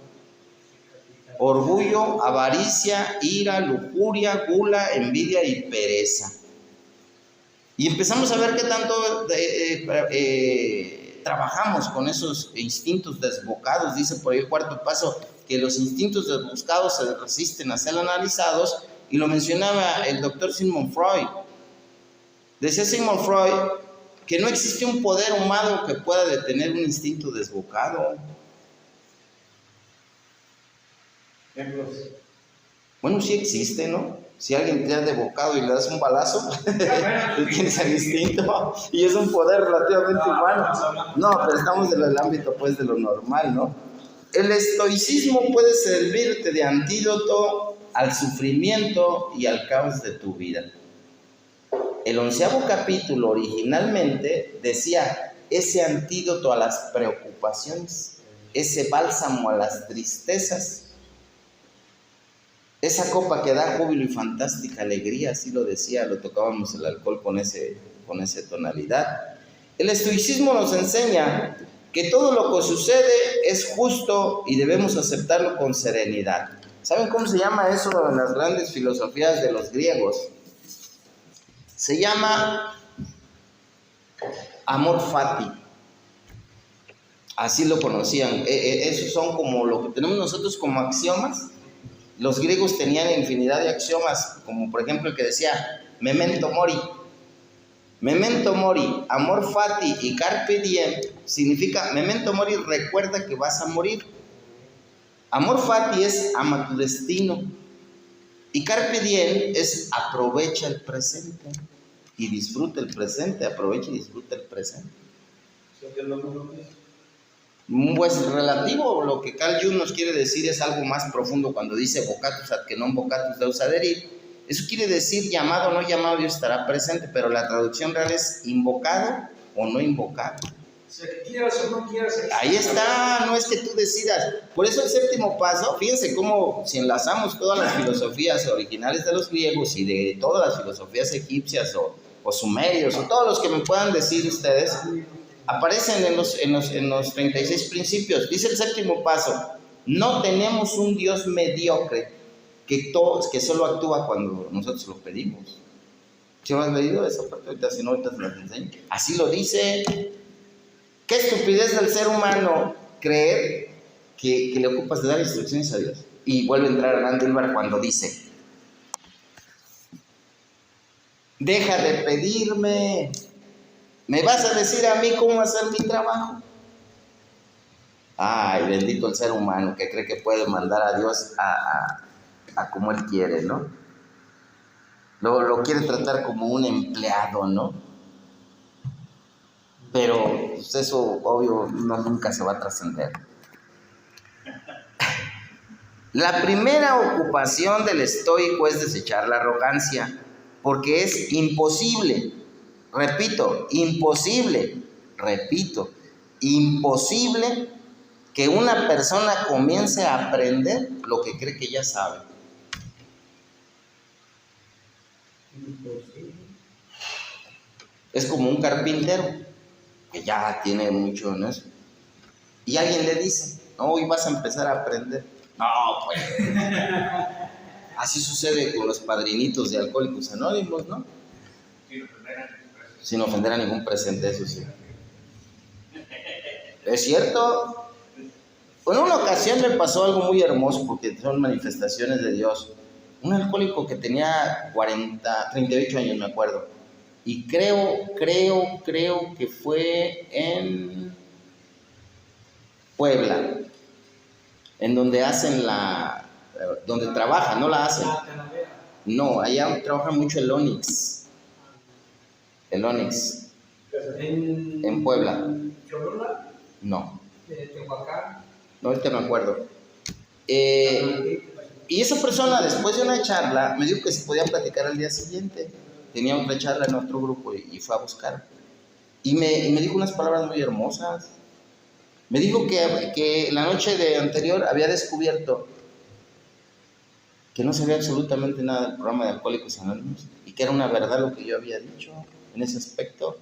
Orgullo, avaricia, ira, lujuria, gula, envidia y pereza. Y empezamos a ver qué tanto trabajamos con esos instintos desbocados. Dice por ahí el cuarto paso que los instintos desbocados se resisten a ser analizados, y lo mencionaba el doctor Sigmund Freud. Decía Sigmund Freud que no existe un poder humano que pueda detener un instinto desbocado. Bueno, sí existe, ¿no? Si alguien te ha desbocado y le das un balazo, tú tienes el instinto, y es un poder relativamente humano. No, pero estamos en el ámbito, pues, de lo normal, ¿no? El estoicismo puede servirte de antídoto al sufrimiento y al caos de tu vida. El 11º capítulo originalmente decía ese antídoto a las preocupaciones, ese bálsamo a las tristezas, esa copa que da júbilo y fantástica alegría, así lo decía, lo tocábamos el alcohol con esa tonalidad. El estoicismo nos enseña que todo lo que sucede es justo y debemos aceptarlo con serenidad. ¿Saben cómo se llama eso en las grandes filosofías de los griegos? Se llama amor fati. Así lo conocían. Esos son como lo que tenemos nosotros como axiomas. Los griegos tenían infinidad de axiomas, como por ejemplo el que decía memento mori. Memento mori, amor fati y carpe diem significa, memento mori, recuerda que vas a morir. Amor fati es ama tu destino. Y carpe diem es aprovecha el presente y disfruta el presente, aprovecha y disfruta el presente. Pues relativo, lo que Carl Jung nos quiere decir es algo más profundo cuando dice vocatus ad que non vocatus deus aderit. Eso quiere decir llamado o no llamado, Dios estará presente, pero la traducción real es invocado o no invocado. O sea, que quieras o no quieras. Ahí está, no es que tú decidas. Por eso el séptimo paso, fíjense cómo si enlazamos todas las filosofías originales de los griegos y de todas las filosofías egipcias o sumerios o todos los que me puedan decir ustedes, aparecen en los 36 principios. Dice el séptimo paso, no tenemos un Dios mediocre que solo actúa cuando nosotros lo pedimos. ¿Sí lo has leído esa parte? Ahorita, si no, ahorita se las enseño. Así lo dice. Qué estupidez del ser humano creer que le ocupas de dar instrucciones a Dios. Y vuelve a entrar a Andilbar cuando dice, deja de pedirme, ¿me vas a decir a mí cómo hacer mi trabajo? Ay, bendito el ser humano que cree que puede mandar a Dios a como él quiere, ¿no? Lo quiere tratar como un empleado, ¿no? Pero pues eso, obvio, nunca se va a trascender. La primera ocupación del estoico es desechar la arrogancia, porque es imposible, repito, imposible que una persona comience a aprender lo que cree que ya sabe. Es como un carpintero que ya tiene mucho en eso. Y alguien le dice, no, hoy vas a empezar a aprender. No, pues. Así sucede con los padrinitos de Alcohólicos Anónimos, ¿no? Sin ofender a ningún presente, eso sí. ¿Es cierto? En una ocasión me pasó algo muy hermoso, porque son manifestaciones de Dios. Un alcohólico que tenía 38 años, me acuerdo. Y creo que fue en Puebla, en donde hacen donde trabajan, no la hacen. No, allá trabaja mucho el Onix. El Onix. En Puebla. ¿Cholula? No. ¿Tehuacán? No, ahorita me acuerdo. Y esa persona, después de una charla, me dijo que se podía platicar al día siguiente. Tenía otra charla en otro grupo y fue a buscar. Y me dijo unas palabras muy hermosas. Me dijo que la noche anterior había descubierto que no sabía absolutamente nada del programa de Alcohólicos Anónimos y que era una verdad lo que yo había dicho en ese aspecto.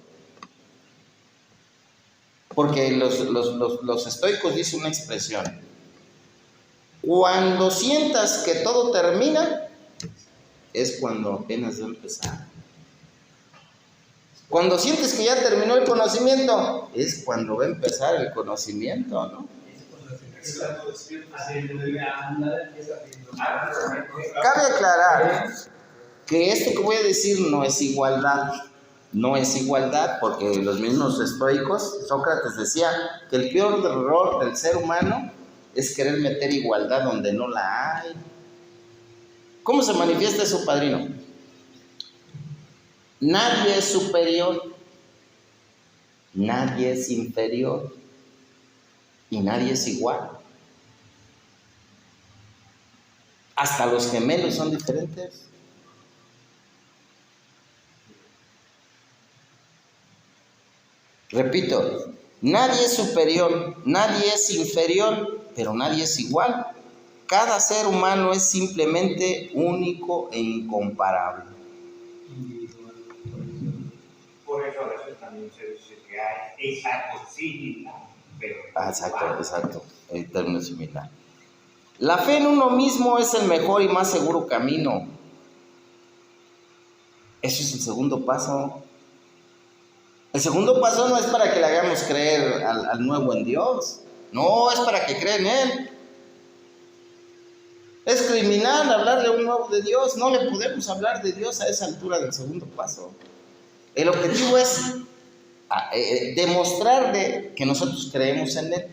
Porque los estoicos dicen una expresión: cuando sientas que todo termina, es cuando apenas va a empezar. Cuando sientes que ya terminó el conocimiento, es cuando va a empezar el conocimiento, ¿no? Cabe aclarar que esto que voy a decir no es igualdad. No es igualdad, porque los mismos estoicos, Sócrates decía que el peor error del ser humano es querer meter igualdad donde no la hay. ¿Cómo se manifiesta eso, padrino? Nadie es superior, nadie es inferior y nadie es igual. Hasta los gemelos son diferentes. Repito, nadie es superior, nadie es inferior, pero nadie es igual. Cada ser humano es simplemente único e incomparable. Por eso a veces también se dice que hay esa posibilidad, pero Exacto, en términos similares. La fe en uno mismo es el mejor y más seguro camino. Eso es el segundo paso. El segundo paso no es para que le hagamos creer al nuevo en Dios. No, es para que crea en Él. Es criminal hablarle a un nuevo de Dios. No le podemos hablar de Dios a esa altura del segundo paso. El objetivo es demostrarle que nosotros creemos en él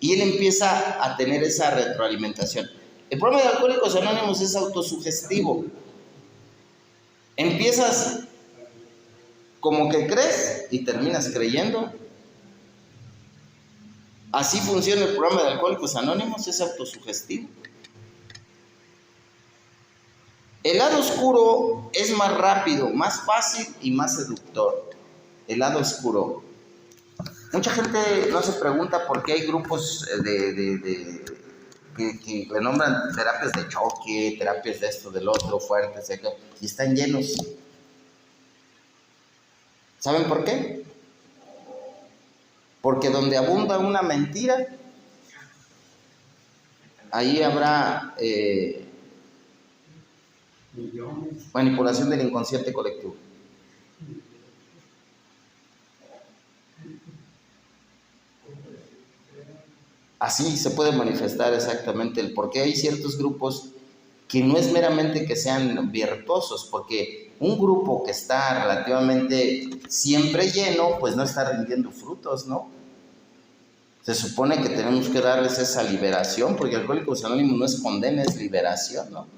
y él empieza a tener esa retroalimentación. El problema de Alcohólicos Anónimos es autosugestivo. Empiezas como que crees y terminas creyendo. Así funciona el programa de Alcohólicos Anónimos, es autosugestivo. El lado oscuro es más rápido, más fácil y más seductor. El lado oscuro. Mucha gente no se pregunta por qué hay grupos que le nombran terapias de choque, terapias de esto, del otro, fuertes, y están llenos. ¿Saben por qué? Porque donde abunda una mentira, ahí habrá manipulación del inconsciente colectivo. Así se puede manifestar exactamente el por qué hay ciertos grupos que no es meramente que sean virtuosos, porque un grupo que está relativamente siempre lleno, pues no está rindiendo frutos, ¿no? Se supone que tenemos que darles esa liberación, porque Alcohólicos Anónimos no es condena, es liberación, ¿no?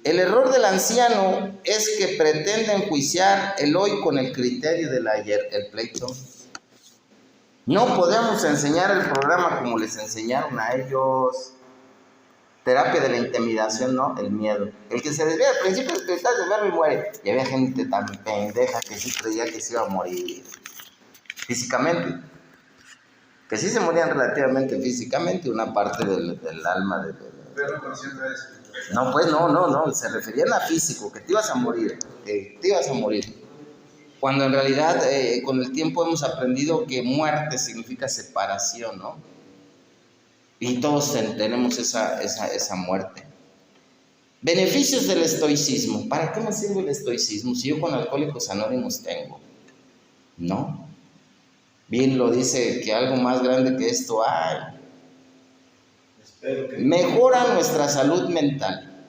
El error del anciano es que pretende enjuiciar el hoy con el criterio del ayer, el pleito. No podemos enseñar el programa como les enseñaron a ellos. Terapia de la intimidación, ¿no? El miedo. El que se desvía al principio espiritual se enferma y muere. Y había gente tan pendeja que sí creía que se iba a morir físicamente. Que sí se morían relativamente físicamente, una parte del alma. Pero no conocían eso. No, pues no. Se referían a físico, que te ibas a morir. Que te ibas a morir. Cuando en realidad con el tiempo hemos aprendido que muerte significa separación, ¿no? Y todos tenemos esa muerte. Beneficios del estoicismo. ¿Para qué me sirve el estoicismo si yo con Alcohólicos Anónimos tengo? No. Bien lo dice que algo más grande que esto hay. Mejora nuestra salud mental.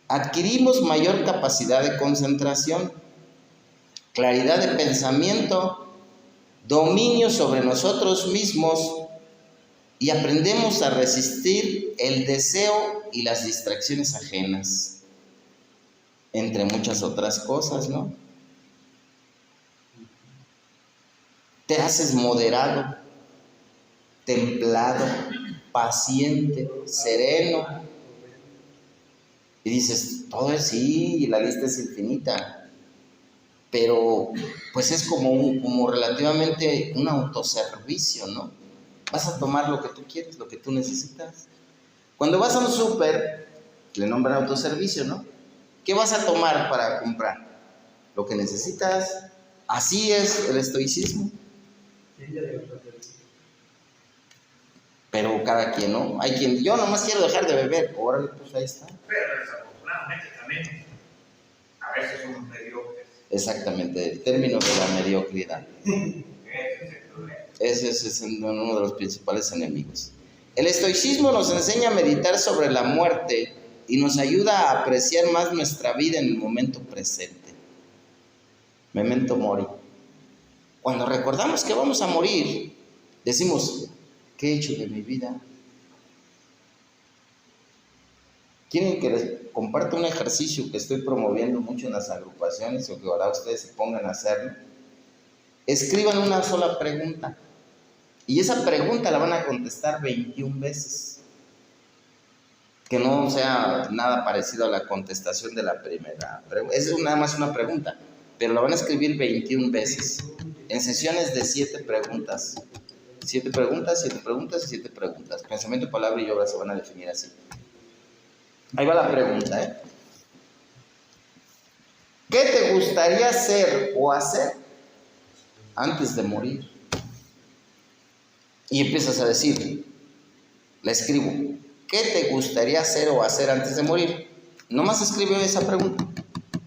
Adquirimos mayor capacidad de concentración, claridad de pensamiento, dominio sobre nosotros mismos y aprendemos a resistir el deseo y las distracciones ajenas, entre muchas otras cosas, ¿no? Te haces moderado, templado, paciente, sereno. Y dices, todo es sí, y la lista es infinita. Pero pues es como relativamente un autoservicio, ¿no? Vas a tomar lo que tú quieres, lo que tú necesitas. Cuando vas a un súper, le nombran autoservicio, ¿no? ¿Qué vas a tomar para comprar? Lo que necesitas. Así es el estoicismo. Pero cada quien, ¿no? Hay quien, yo nomás quiero dejar de beber. Órale, pues ahí está. Pero desafortunadamente también a veces somos mediocres. Exactamente, el término de la mediocridad. Ese es el problema. Ese es uno de los principales enemigos. El estoicismo nos enseña a meditar sobre la muerte y nos ayuda a apreciar más nuestra vida en el momento presente. Memento mori. Cuando recordamos que vamos a morir, decimos, ¿qué he hecho de mi vida? ¿Quieren que les comparta un ejercicio que estoy promoviendo mucho en las agrupaciones o que ahora ustedes se pongan a hacerlo? Escriban una sola pregunta y esa pregunta la van a contestar 21 veces. Que no sea nada parecido a la contestación de la primera pregunta. Es nada más una pregunta, pero la van a escribir 21 veces en sesiones de 7 preguntas. 7 preguntas, 7 preguntas y 7 preguntas. Pensamiento, palabra y obra se van a definir así. Ahí va la pregunta, ¿eh? ¿Qué te gustaría ser o hacer antes de morir? Y empiezas a decir, la escribo, ¿qué te gustaría hacer o hacer antes de morir? Nomás escribe esa pregunta,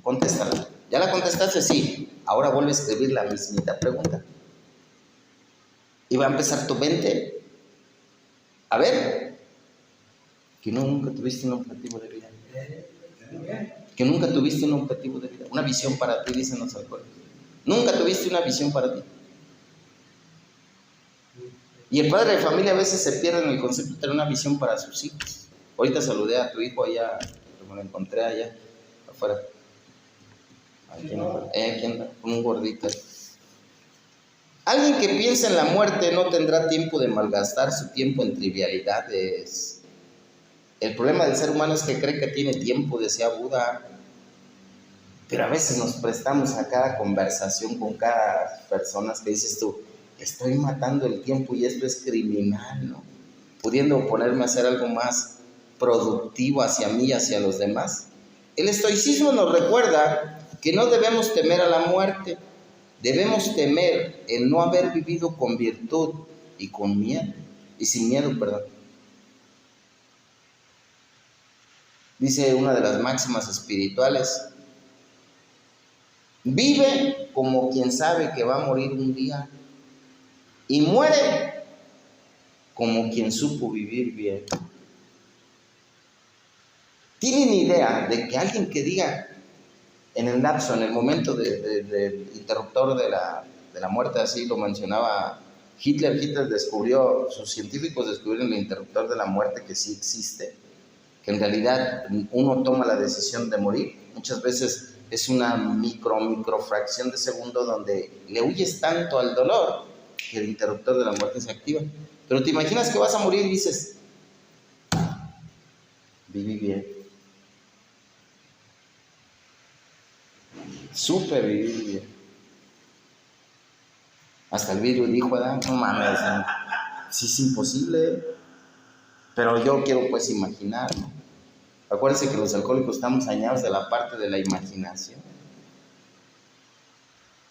contéstala. ¿Ya la contestaste? Sí. Ahora vuelve a escribir la mismita pregunta. Y va a empezar tu mente. A ver, que nunca tuviste un objetivo de vida. Que nunca tuviste un objetivo de vida, una visión para ti, dicen los alcohólicos. Nunca tuviste una visión para ti. Y el padre de familia a veces se pierde en el concepto de tener una visión para sus hijos. Ahorita saludé a tu hijo allá, me lo encontré allá afuera. Aquí anda, un gordito. Alguien que piensa en la muerte no tendrá tiempo de malgastar su tiempo en trivialidades. El problema del ser humano es que cree que tiene tiempo, decía Buda. Pero a veces nos prestamos a cada conversación con cada persona que dices tú, estoy matando el tiempo y esto es criminal, ¿no? Pudiendo ponerme a hacer algo más productivo hacia mí y hacia los demás. El estoicismo nos recuerda que no debemos temer a la muerte, debemos temer el no haber vivido con virtud y con miedo, y sin miedo, perdón. Dice una de las máximas espirituales, vive como quien sabe que va a morir un día y muere como quien supo vivir bien. ¿Tienen idea de que alguien que diga en el lapso, en el momento del interruptor de la muerte, así lo mencionaba Hitler descubrió, sus científicos descubrieron el interruptor de la muerte que sí existe, que en realidad uno toma la decisión de morir, muchas veces es una microfracción de segundo donde le huyes tanto al dolor que el interruptor de la muerte se activa. Pero te imaginas que vas a morir y dices, viví bien, supe vivir bien. Hasta el vidrio dijo, ¿verdad? No mames, sí es imposible, pero yo quiero pues imaginar, ¿no? Acuérdense que los alcohólicos estamos dañados de la parte de la imaginación.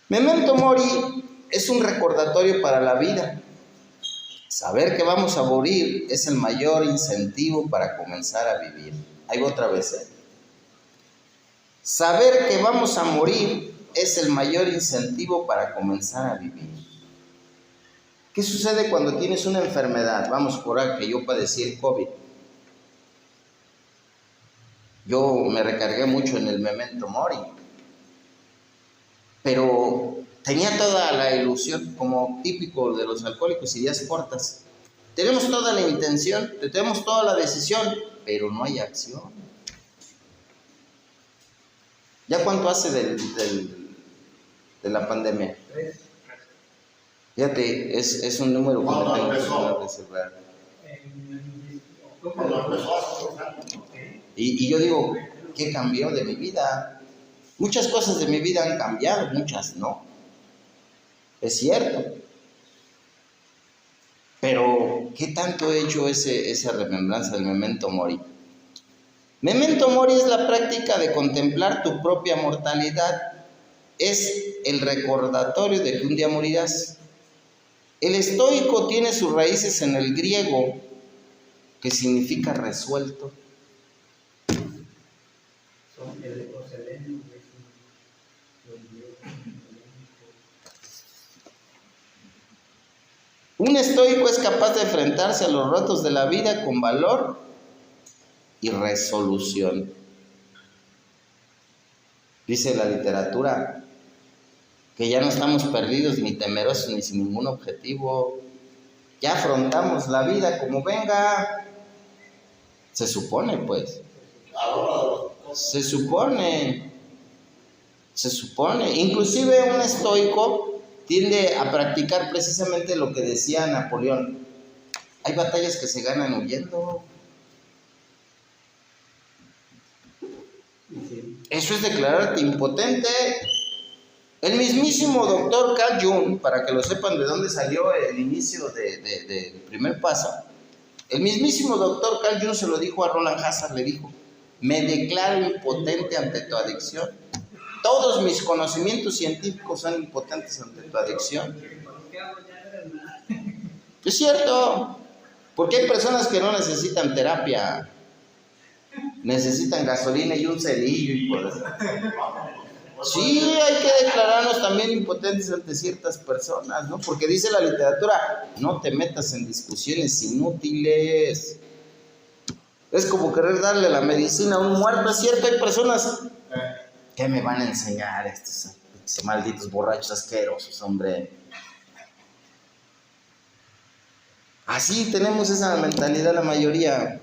Memento Mori es un recordatorio para la vida. Saber que vamos a morir es el mayor incentivo para comenzar a vivir. Ahí va otra vez, ¿eh? Saber que vamos a morir es el mayor incentivo para comenzar a vivir. ¿Qué sucede cuando tienes una enfermedad? Vamos por ahí, que yo padecí el COVID. Yo me recargué mucho en el Memento Mori, pero tenía toda la ilusión, como típico de los alcohólicos, ideas cortas. Tenemos toda la intención, tenemos toda la decisión, pero no hay acción. ¿Ya cuánto hace de la pandemia? Fíjate, es un número que no tengo que reservar. Y yo digo, ¿qué cambió de mi vida? Muchas cosas de mi vida han cambiado, muchas no. Es cierto. Pero, ¿qué tanto he hecho esa remembranza del Memento Mori? Memento Mori es la práctica de contemplar tu propia mortalidad. Es el recordatorio de que un día morirás. El estoico tiene sus raíces en el griego, que significa resuelto. Un estoico es capaz de enfrentarse a los retos de la vida con valor y resolución. Dice la literatura que ya no estamos perdidos ni temerosos ni sin ningún objetivo. Ya afrontamos la vida como venga. Se supone, pues. Se supone. Inclusive un estoico tiende a practicar precisamente lo que decía Napoleón. Hay batallas que se ganan huyendo. Eso es declararte impotente. El mismísimo doctor Carl Jung, para que lo sepan de dónde salió el inicio del primer paso, el mismísimo doctor Carl Jung se lo dijo a Roland Hazard, le dijo, me declaro impotente ante tu adicción. Todos mis conocimientos científicos son impotentes ante tu adicción. Es cierto, porque hay personas que no necesitan terapia, necesitan gasolina y un cerillo y por eso. Sí, hay que declararnos también impotentes ante ciertas personas, ¿no? Porque dice la literatura, no te metas en discusiones inútiles. Es como querer darle la medicina a un muerto. Es cierto, hay personas que me van a enseñar estos malditos borrachos asquerosos, hombre. Así tenemos esa mentalidad la mayoría.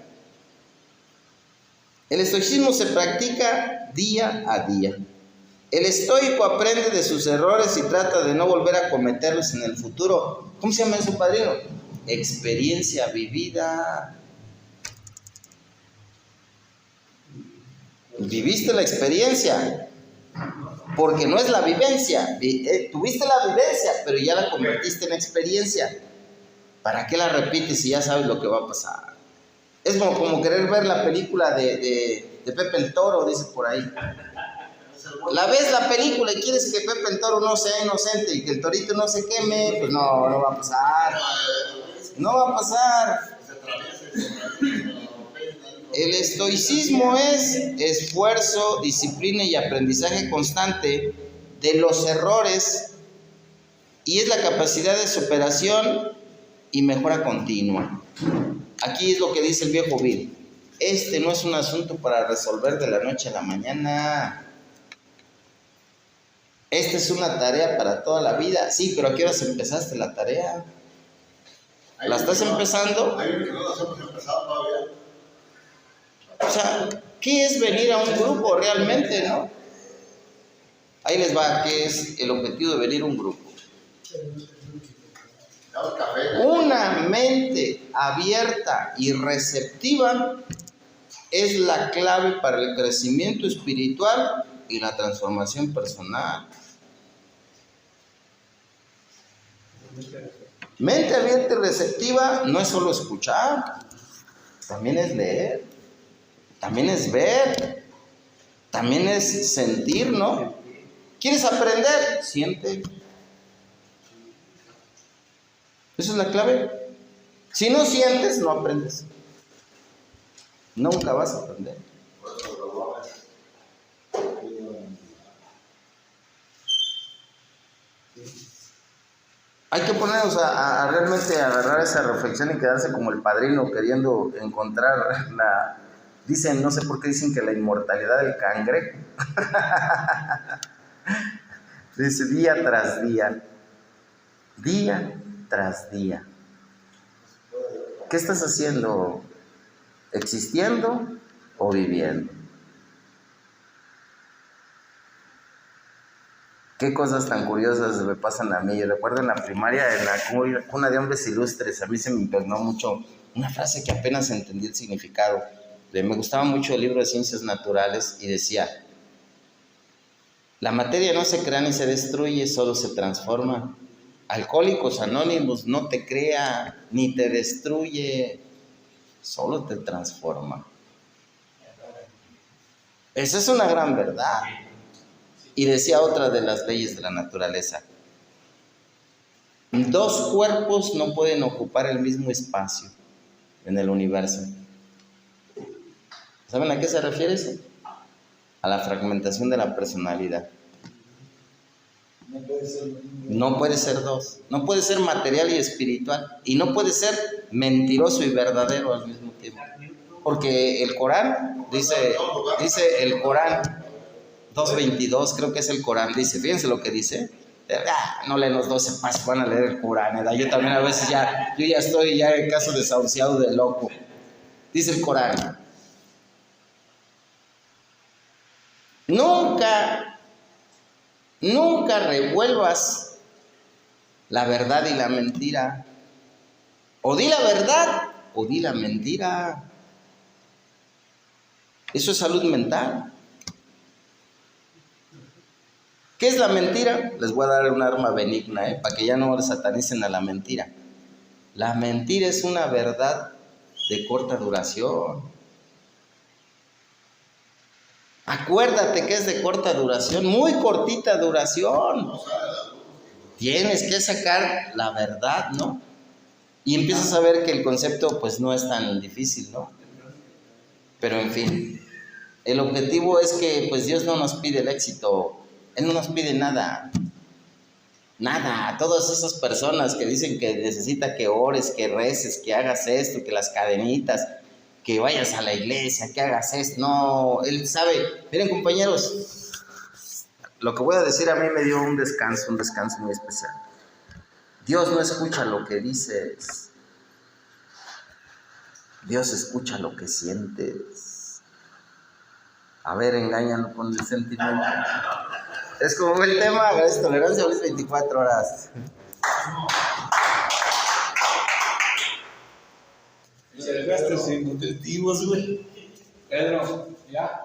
El estoicismo se practica día a día. El estoico aprende de sus errores y trata de no volver a cometerlos en el futuro. ¿Cómo se llama su padrino? Experiencia vivida. Viviste la experiencia, porque no es la vivencia. Tuviste la vivencia, pero ya la convertiste en experiencia. ¿Para qué la repites si ya sabes lo que va a pasar? Es como querer ver la película de Pepe el Toro, dice por ahí. La ves la película y quieres que Pepe el Toro no sea inocente y que el torito no se queme, pues no va a pasar. No va a pasar. El estoicismo es esfuerzo, disciplina y aprendizaje constante de los errores, y es la capacidad de superación y mejora continua. Aquí es lo que dice el viejo Bill. Este no es un asunto para resolver de la noche a la mañana. Esta es una tarea para toda la vida. Sí, pero ¿a qué horas empezaste la tarea? ¿La estás empezando? Hay que no las hemos empezado todavía. O sea, ¿qué es venir a un grupo realmente, no? Ahí les va, ¿qué es el objetivo de venir a un grupo? Una mente abierta y receptiva es la clave para el crecimiento espiritual y la transformación personal. Mente abierta y receptiva no es solo escuchar, también es leer, también es ver, también es sentir, ¿no? ¿Quieres aprender? Siente. Esa es la clave. Si no sientes, no aprendes. Nunca vas a aprender. Hay que ponernos a realmente agarrar esa reflexión y quedarse como el padrino queriendo encontrar la... Dicen, no sé por qué dicen que la inmortalidad del cangrejo. Dice día tras día. Día tras día. ¿Qué estás haciendo? ¿Existiendo o viviendo? Qué cosas tan curiosas me pasan a mí. Yo recuerdo en la primaria, en la cuna de hombres ilustres, a mí se me impregnó mucho una frase que apenas entendí el significado. Me gustaba mucho el libro de Ciencias Naturales y decía: la materia no se crea ni se destruye, solo se transforma. Alcohólicos Anónimos no te crea ni te destruye, solo te transforma. Esa es una gran verdad. Y decía otra de las leyes de la naturaleza: dos cuerpos no pueden ocupar el mismo espacio en el universo. ¿Saben a qué se refiere eso? A la fragmentación de la personalidad. No puede ser dos. No puede ser material y espiritual. Y no puede ser mentiroso y verdadero al mismo tiempo. Porque el Corán, dice el Corán 2.22, creo que es el Corán, dice, fíjense lo que dice. No leen los 12 pasos, van a leer el Corán, ¿verdad? Yo también a veces yo ya estoy en caso desahuciado de loco. Dice el Corán: nunca revuelvas la verdad y la mentira. O di la verdad o di la mentira. Eso es salud mental. ¿Qué es la mentira? Les voy a dar un arma benigna, para que ya no satanicen a la mentira. La mentira es una verdad de corta duración. Acuérdate que es de corta duración, muy cortita duración. Tienes que sacar la verdad, ¿no? Y empiezas a ver que el concepto pues no es tan difícil, ¿no? Pero en fin, el objetivo es que pues Dios no nos pide el éxito. Él no nos pide nada. Nada. Todas esas personas que dicen que necesita que ores, que reces, que hagas esto, que las cadenitas. que vayas a la iglesia, que hagas esto. No, Él sabe. Miren, compañeros, lo que voy a decir a mí me dio un descanso muy especial. Dios no escucha lo que dices. Dios escucha lo que sientes. A ver, engáñalo con el sentimiento. Es como el tema, es tolerancia a las 24 horas. Se dejaste sin nutritivos, güey. Pedro, ya.